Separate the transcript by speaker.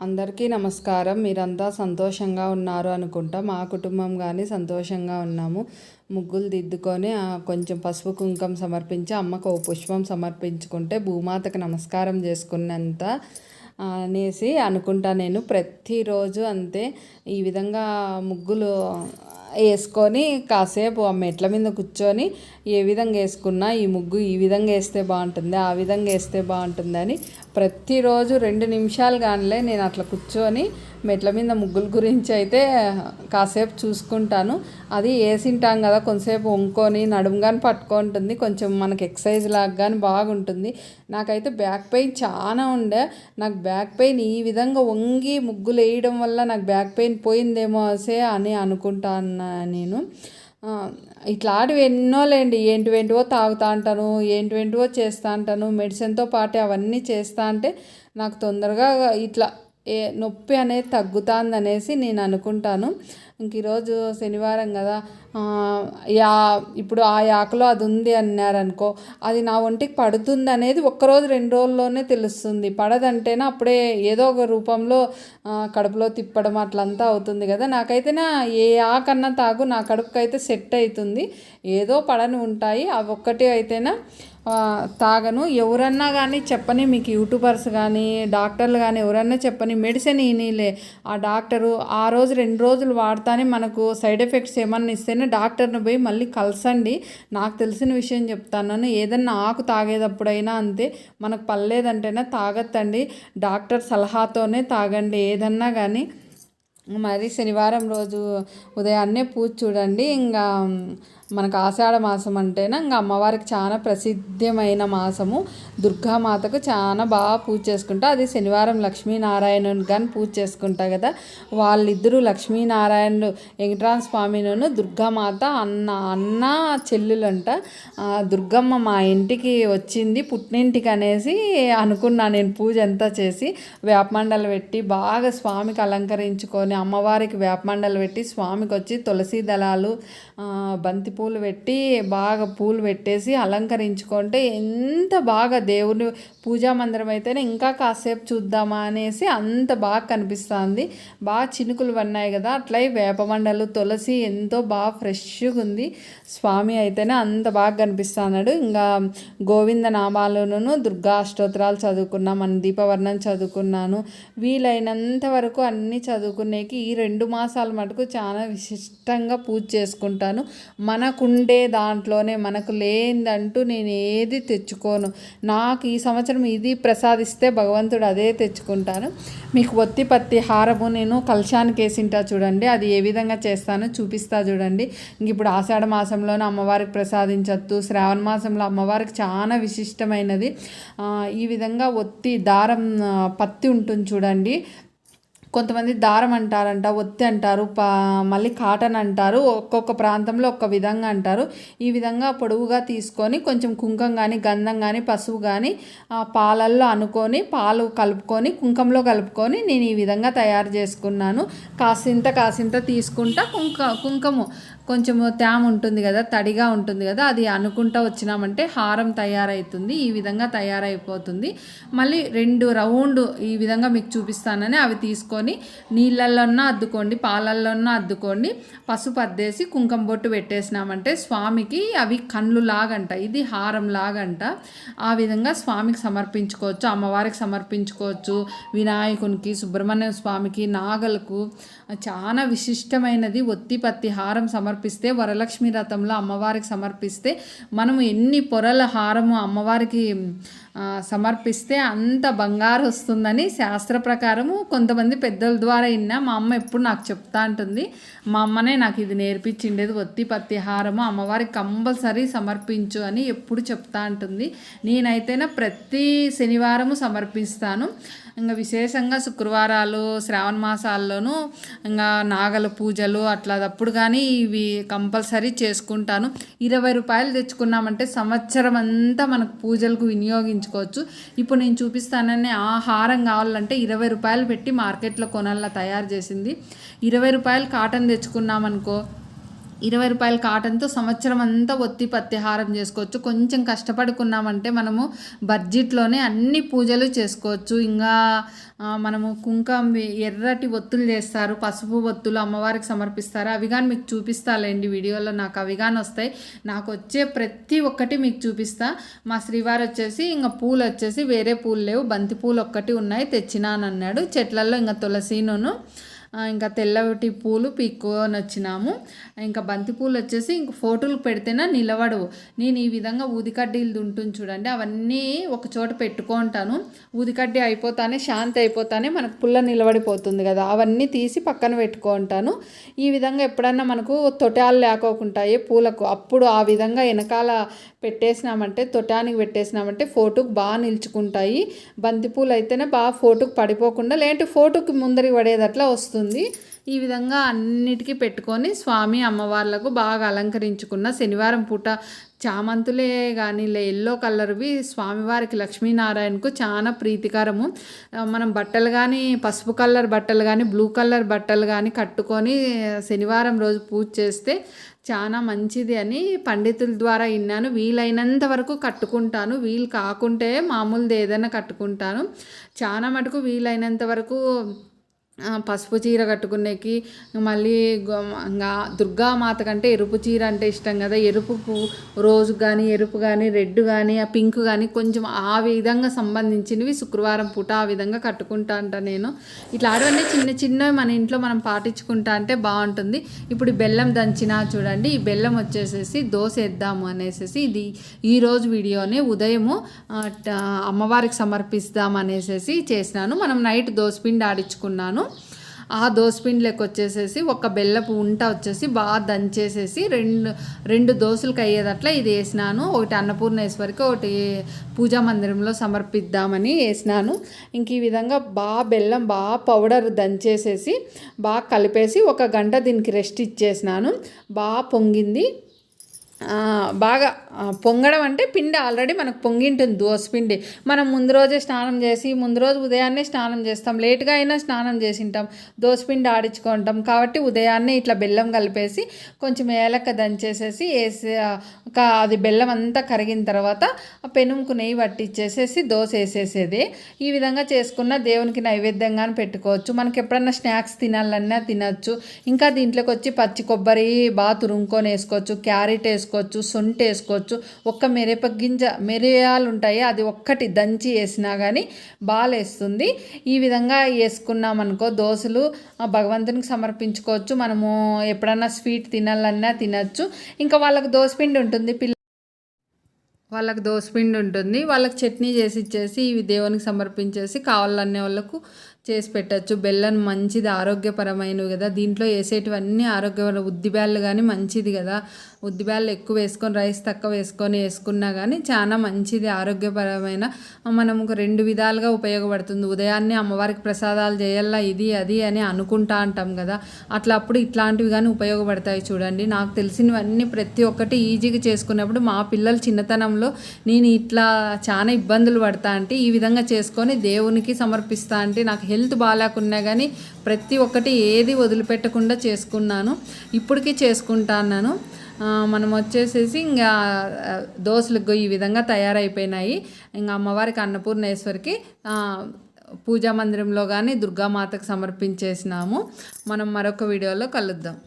Speaker 1: అందరికీ నమస్కారం. మీరంతా సంతోషంగా ఉన్నారు అనుకుంటా. మా కుటుంబం కానీ సంతోషంగా ఉన్నాము. ముగ్గులు దిద్దుకొని కొంచెం పసుపు కుంకుమ సమర్పించి అమ్మకు ఓ పుష్పం సమర్పించుకుంటే భూమాతకు నమస్కారం చేసుకున్నంత అనేసి అనుకుంటా. నేను ప్రతిరోజు అంతే ఈ విధంగా ముగ్గులు వేసుకొని కాసేపు ఆ మెట్ల మీద కూర్చొని ఏ విధంగా వేసుకున్నా ఈ ముగ్గు ఈ విధంగా వేస్తే బాగుంటుంది, ఆ విధంగా వేస్తే బాగుంటుందని ప్రతిరోజు 2 నిమిషాలు కానిలే నేను అట్లా కూర్చొని మెట్ల మీద ముగ్గుల గురించి అయితే కాసేపు చూసుకుంటాను. అది వేసింటాం కదా, కొంతసేపు వంకొని నడుము కానీ పట్టుకుంటుంది, కొంచెం మనకి ఎక్సర్సైజ్ లాగా కానీ బాగుంటుంది. నాకైతే బ్యాక్ పెయిన్ చాలా ఉండే. నాకు బ్యాక్ పెయిన్ ఈ విధంగా వంగి ముగ్గులు వేయడం వల్ల నాకు బ్యాక్ పెయిన్ పోయిందేమో అని అనుకుంటాను నేను. ఇట్లాంటివి ఎన్నోలేండి, ఏంటివో తాగుతూ ఉంటాను, ఏంటివో చేస్తూ ఉంటాను. మెడిసిన్తో పాటు అవన్నీ చేస్తా అంటే నాకు తొందరగా ఇట్లా నొప్పి అనేది తగ్గుతుంది అనేసి నేను అనుకుంటాను. ఇంక ఈరోజు శనివారం కదా, ఇప్పుడు ఆ యాకలో అది ఉంది అన్నారనుకో, అది నా ఒంటికి పడుతుంది అనేది 1 రోజు 2 రోజుల్లోనే తెలుస్తుంది. పడదంటేనే అప్పుడే ఏదో ఒక రూపంలో కడుపులో తిప్పడం అట్లంతా అవుతుంది కదా. నాకైతే ఏ ఆకన్నా తాగు నా కడుపుకి అయితే సెట్ అవుతుంది. ఏదో పడని ఉంటాయి, అవి ఒక్కటి అయితేనా తాగను. ఎవరన్నా కానీ చెప్పని, మీకు యూట్యూబర్స్ కానీ డాక్టర్లు కానీ ఎవరన్నా చెప్పని మెడిసిన్ ఈనీలే. ఆ డాక్టరు ఆ రోజు 2 రోజులు వాడతానే మనకు సైడ్ ఎఫెక్ట్స్ ఏమన్నా ఇస్తేనే డాక్టర్ని పోయి మళ్ళీ కలిసండి. నాకు తెలిసిన విషయం చెప్తాను. ఏదన్నా ఆకు తాగేటప్పుడైనా అంతే, మనకు పర్లేదంటేనే తాగొద్దండి, డాక్టర్ సలహాతోనే తాగండి ఏదన్నా కానీ. మరి శనివారం రోజు ఉదయాన్నే పూజ చూడండి. ఇంకా మనకు ఆషాఢ మాసం అంటేనే ఇంకా అమ్మవారికి చాలా ప్రసిద్ధమైన మాసము. దుర్గామాతకు చాలా బాగా పూజ చేసుకుంటా. అది శనివారం లక్ష్మీనారాయణుని కానీ పూజ చేసుకుంటా కదా. వాళ్ళిద్దరూ లక్ష్మీనారాయణులు వెంకటరామ స్వామిను దుర్గామాత అన్న చెల్లెలంట. దుర్గమ్మ మా ఇంటికి వచ్చింది పుట్టినింటికి అనేసి అనుకున్నా నేను. పూజ అంతా చేసి వేపమండలు పెట్టి బాగా స్వామికి అలంకరించుకొని, అమ్మవారికి వేపమండలు పెట్టి స్వామికి వచ్చి తులసి దళాలు బంతి పూలు పెట్టి బాగా పూలు పెట్టేసి అలంకరించుకుంటే ఎంత బాగా దేవుని పూజా మందిరం అయితేనే ఇంకా కాసేపు చూద్దామా అనేసి అంత బాగా కనిపిస్తుంది. బాగా చినుకులు పడినాయి కదా, అట్లయి వేపమండలు తులసి ఎంతో బాగా ఫ్రెష్గా ఉంది. స్వామి అయితేనే అంత బాగా కనిపిస్తున్నాడు. ఇంకా గోవింద నామాలను దుర్గా అష్టోత్తరాలు చదువుకున్నా, మన దీపవర్ణం చదువుకున్నాను. వీలైనంత వరకు అన్నీ చదువుకునేకి ఈ 2 మాసాల మటుకు చాలా విశిష్టంగా పూజ చేసుకుంటాను. మనకుండే దాంట్లోనే, మనకు లేదంటూ నేను ఏది తెచ్చుకోను. నాకు ఈ సంవత్సరం ఇది ప్రసాదిస్తే భగవంతుడు అదే తెచ్చుకుంటాను. మీకు ఒత్తి పత్తి హారము నేను కలశానికి వేసింటా చూడండి, అది ఏ విధంగా చేస్తానో చూపిస్తా చూడండి. ఇంక ఇప్పుడు ఆషాఢ మాసంలోనే అమ్మవారికి ప్రసాదించవచ్చు, శ్రావణ మాసంలో అమ్మవారికి చాలా విశిష్టమైనది. ఈ విధంగా ఒత్తి దారం పత్తి ఉంటుంది చూడండి. కొంతమంది దారం అంటారంట, ఒత్తి అంటారు, మళ్ళీ కాటన్ అంటారు, ఒక్కొక్క ప్రాంతంలో ఒక్క విధంగా అంటారు. ఈ విధంగా పొడవుగా తీసుకొని కొంచెం కుంకుమ కానీ గంధం కానీ పసుపు కానీ పాలల్లో అనుకొని, పాలు కలుపుకొని కుంకుమలో కలుపుకొని నేను ఈ విధంగా తయారు చేసుకున్నాను. కాసింత తీసుకుంటా. కుంకుమ కొంచెం తేమ ఉంటుంది కదా, తడిగా ఉంటుంది కదా, అది అనుకుంటా వచ్చినామంటే హారం తయారవుతుంది. ఈ విధంగా తయారైపోతుంది. మళ్ళీ 2 రౌండ్ ఈ విధంగా మీకు చూపిస్తానని అవి తీసుకొని నీళ్ళల్లోన్నా అద్దుకోండి, పాలల్లోన్నా అద్దుకోండి, పసుపు అద్దేసి కుంకుమ బొట్టు పెట్టేసినామంటే స్వామికి అవి కళ్ళు లాగంట, ఇది హారం లాగంట. ఆ విధంగా స్వామికి సమర్పించుకోవచ్చు, అమ్మవారికి సమర్పించుకోవచ్చు, వినాయకునికి, సుబ్రహ్మణ్య స్వామికి, నాగలకు. చాలా విశిష్టమైనది ఒత్తి పత్తి హారం సమర్పిస్తే, వరలక్ష్మి రథంలో అమ్మవారికి సమర్పిస్తే, మనము ఎన్ని పొరల హారము అమ్మవారికి సమర్పిస్తే అంత బంగారు వస్తుందని శాస్త్ర ప్రకారము కొంతమంది పెద్దల ద్వారా విన్నా. మా అమ్మ ఎప్పుడు నాకు చెప్తా ఉంటుంది. మా అమ్మనే నాకు ఇది నేర్పించిండేది. ఒత్తి పత్తి హారము అమ్మవారికి కంపల్సరీ సమర్పించు అని ఎప్పుడు చెప్తా ఉంటుంది. నేనైతేనే ప్రతి శనివారము సమర్పిస్తాను. ఇంకా విశేషంగా శుక్రవారాలు శ్రావణ మాసాల్లోనూ ఇంకా నాగల పూజలు అప్పుడు కానీ ఇవి కంపల్సరీ చేసుకుంటాను. 20 రూపాయలు తెచ్చుకున్నామంటే సంవత్సరం అంతా మనకు పూజలకు వినియోగించుకోవచ్చు. ఇప్పుడు నేను చూపిస్తానని ఆ హారం కావాలంటే 20 రూపాయలు పెట్టి మార్కెట్లో కొనాల తయారు చేసింది. 20 రూపాయలు కాటన్ తెచ్చుకున్నామనుకో, రూపాయల కాటన్తో సంవత్సరం అంతా ఒత్తి పత్తిహారం చేసుకోవచ్చు. కొంచెం కష్టపడుకున్నామంటే మనము బడ్జెట్లోనే అన్ని పూజలు చేసుకోవచ్చు. ఇంకా మనము కుంకుమ ఎర్రటి ఒత్తులు చేస్తారు, పసుపు ఒత్తులు అమ్మవారికి సమర్పిస్తారు. అవి కానీ మీకు చూపిస్తాలేండి వీడియోలో, నాకు అవి కానీ వస్తాయి. నాకు వచ్చే ప్రతి ఒక్కటి మీకు చూపిస్తా. మా శ్రీవారు వచ్చేసి ఇంకా పూలు వచ్చేసి వేరే పూలు లేవు, బంతి పూలు ఒక్కటి ఉన్నాయి తెచ్చినానన్నాడు. చెట్లలో ఇంకా తులసిను ఇంకా తెల్లటి పూలు పీక్కొని వచ్చినాము. ఇంకా బంతి పూలు వచ్చేసి ఇంక ఫోటోలు పెడితేనే నిలబడవు. నేను ఈ విధంగా ఊదికడ్డీలు ఉంటుంది చూడండి, అవన్నీ ఒక చోట పెట్టుకుంటాను. ఊదికడ్డీ అయిపోతానే శాంతి అయిపోతానే మనకు పుల్ల నిలబడిపోతుంది కదా, అవన్నీ తీసి పక్కన పెట్టుకుంటాను. ఈ విధంగా ఎప్పుడన్నా మనకు తొటాలు లేకోకుంటాయి పూలకు, అప్పుడు ఆ విధంగా వెనకాల పెట్టేసినామంటే, తొటానికి పెట్టేసినామంటే ఫోటోకి బాగా నిలుచుకుంటాయి. బంతిపూలు అయితేనే బాగా ఫోటోకి పడిపోకుండా, లేదంటే ఫోటోకి ముందరికి పడేదట్లా వస్తుంది. ఈ విధంగా అన్నిటికీ పెట్టుకొని స్వామి అమ్మవార్లకు బాగా అలంకరించుకున్న. శనివారం పూట చామంతులే కానీ ఎల్లో కలర్వి స్వామివారికి లక్ష్మీనారాయణకు చాలా ప్రీతికరము. మనం బట్టలు కానీ పసుపు కలర్ బట్టలు కానీ బ్లూ కలర్ బట్టలు కానీ కట్టుకొని శనివారం రోజు పూజ చేస్తే చాలా మంచిది అని పండితుల ద్వారా విన్నాను. వీలైనంత వరకు కట్టుకుంటాను, వీలు కాకుంటే మామూలుది ఏదైనా కట్టుకుంటాను. చాలా మటుకు వీలైనంత వరకు పసుపు చీర కట్టుకునేకి, మళ్ళీ ఇంకా దుర్గామాత కంటే ఎరుపు చీర అంటే ఇష్టం కదా, ఎరుపు రోజు కానీ ఎరుపు కానీ రెడ్ కానీ ఆ పింక్ కానీ కొంచెం ఆ విధంగా సంబంధించినవి శుక్రవారం పూట ఆ విధంగా కట్టుకుంటా అంట నేను. ఇట్లా ఆడవన్నీ చిన్న చిన్నవి మన ఇంట్లో మనం పాటించుకుంటా అంటే బాగుంటుంది. ఇప్పుడు బెల్లం దంచినా చూడండి, ఈ బెల్లం వచ్చేసేసి దోశ వేద్దాము అనేసి ఇది ఈరోజు వీడియోని ఉదయము అమ్మవారికి సమర్పిస్తాం అనేసి చేసినాను. మనం నైట్ దోశపిండి ఆడించుకున్నాను. ఆ దోసపిండిలోకి వచ్చేసేసి ఒక బెల్లపు ఉంట వచ్చేసి బాగా దంచేసేసి రెండు దోశలకు అయ్యేదట్లా ఇది వేసినాను. ఒకటి అన్నపూర్ణేశ్వరికి, ఒకటి పూజా మందిరంలో సమర్పిద్దామని వేసినాను. ఇంక ఈ విధంగా బాగా బెల్లం బాగా పౌడర్ దంచేసేసి బాగా కలిపేసి 1 గంట దీనికి రెస్ట్ ఇచ్చేసినాను. బాగా పొంగింది. బాగా పొంగడం అంటే పిండి ఆల్రెడీ మనకు పొంగింటుంది దోసపిండి. మనం ముందు రోజే స్నానం చేసి ముందు రోజు ఉదయాన్నే స్నానం చేస్తాం, లేట్గా అయినా స్నానం చేసి ఉంటాం, దోసపిండి ఆడించుకుంటాం. కాబట్టి ఉదయాన్నే ఇట్లా బెల్లం కలిపేసి కొంచెం ఏలక్క దంచేసేసి వేసి అది బెల్లం అంతా కరిగిన తర్వాత పెనుముకు నెయ్యి పట్టించేసేసి దోశ వేసేసేది. ఈ విధంగా చేసుకున్న దేవునికి నైవేద్యంగానే పెట్టుకోవచ్చు. మనకి ఎప్పుడన్నా స్నాక్స్ తినాలన్నా తినచ్చు. ఇంకా దీంట్లోకి వచ్చి పచ్చి కొబ్బరి బాగా తురుముకొని వేసుకోవచ్చు, క్యారెట్ వేసుకోవచ్చు, సొంటి వేసుకోవచ్చు, ఒక్క మిరియాలు ఉంటాయి, అది ఒక్కటి దంచి వేసినా కానీ బాలేస్తుంది. ఈ విధంగా వేసుకున్నాం అనుకో దోశలు భగవంతునికి సమర్పించుకోవచ్చు. మనము ఎప్పుడన్నా స్వీట్ తినాలన్నా తినచ్చు. ఇంకా వాళ్ళకి దోసపిండి ఉంటుంది, వాళ్ళకి దోసపిండి ఉంటుంది, వాళ్ళకి చట్నీ చేసి ఇచ్చేసి ఇవి దేవునికి సమర్పించేసి కావాలనే వాళ్ళకు చేసి పెట్టచ్చు. బెల్లం మంచిది, ఆరోగ్యపరమైనవి కదా. దీంట్లో వేసేటివన్నీ ఆరోగ్యపర ఉద్దిబ్యాళ్ళు కానీ మంచిది కదా. ఉద్దిబ్యాళ్ళు ఎక్కువ వేసుకొని రైస్ తక్కువ వేసుకున్నా కానీ చాలా మంచిది, ఆరోగ్యపరమైన. మనము 2 విధాలుగా ఉపయోగపడుతుంది. ఉదయాన్నే అమ్మవారికి ప్రసాదాలు చేయాలా ఇది అది అని అనుకుంటా అంటాం కదా, అట్లా అప్పుడు ఇట్లాంటివి కానీ ఉపయోగపడతాయి. చూడండి, నాకు తెలిసినవన్నీ ప్రతి ఒక్కటి ఈజీగా చేసుకున్నప్పుడు మా పిల్లలు చిన్నతనంలో నేను ఇట్లా చాలా ఇబ్బందులు పడతా అంటే ఈ విధంగా చేసుకొని దేవునికి సమర్పిస్తా అంటే నాకు హెల్త్ బాగాలేకున్నా కానీ ప్రతి ఒక్కటి ఏది వదిలిపెట్టకుండా చేసుకున్నాను, ఇప్పటికీ చేసుకుంటాను. మనం వచ్చేసేసి ఇంకా దోశలకు ఈ విధంగా తయారైపోయినాయి. ఇంకా అమ్మవారికి అన్నపూర్ణేశ్వరికి పూజా మందిరంలో కానీ దుర్గామాతకు సమర్పించేసినాము. మనం మరొక వీడియోలో కలుద్దాం.